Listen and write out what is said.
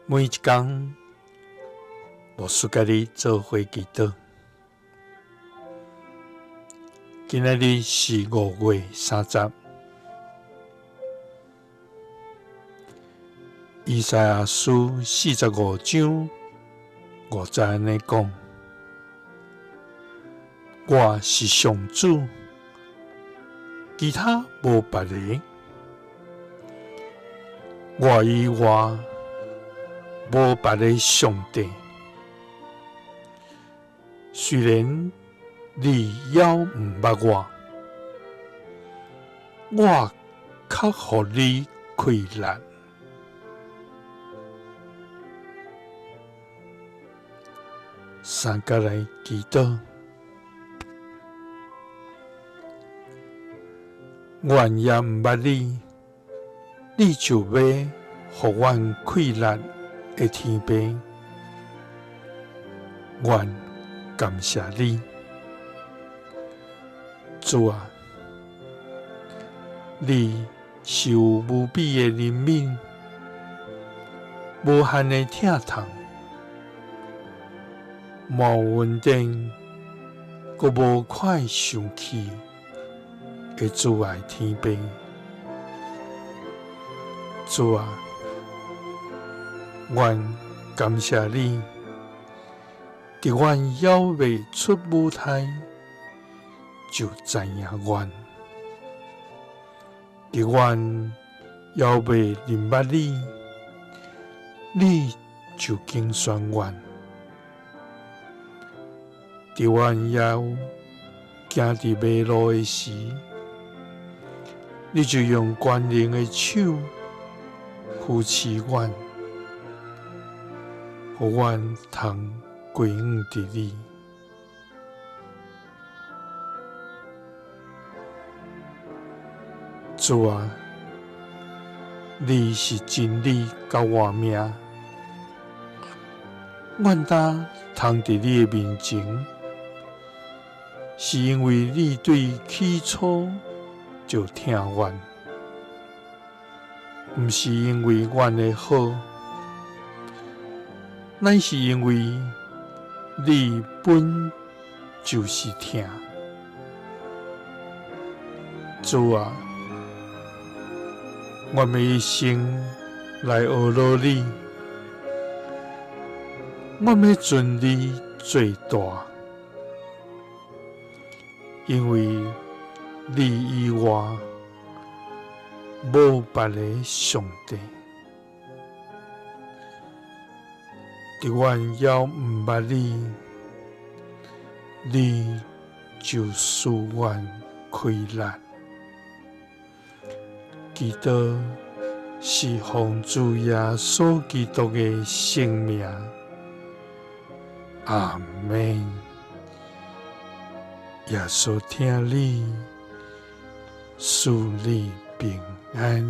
每一天，牧师甲你做伙祈祷。今仔日是5月30。以赛亞書45章5節安尼講：我是上主，其他無別個。我以外無別個上帝。雖然你還毋捌我較互你開力。三甲來祈禱，阮也毋捌你，你就要互阮開力的天父，阮感謝你，主啊！你是有無比的憐憫，無限的疼痛，無穩定，閣無快生氣的主愛天父。主啊！阮感謝你，佇阮還未出母胎，就知影阮；佇阮還未認捌你，你就揀選阮；佇阮還行佇迷路的時，你就用權能的手扶持阮，互阮通歸向佇你。主啊！你是真理甲活命，阮今通佇你的面前，是因為你對起初就疼阮，毋是因為阮的好，乃是因為你本就是疼。主啊！阮要一生來學勞你，阮要尊你最大，因為你以外無別個上帝。佇阮還毋捌你，你就使阮開力。祈禱是奉主耶穌基督的聖名，阿們。耶穌聽你，賜你平安。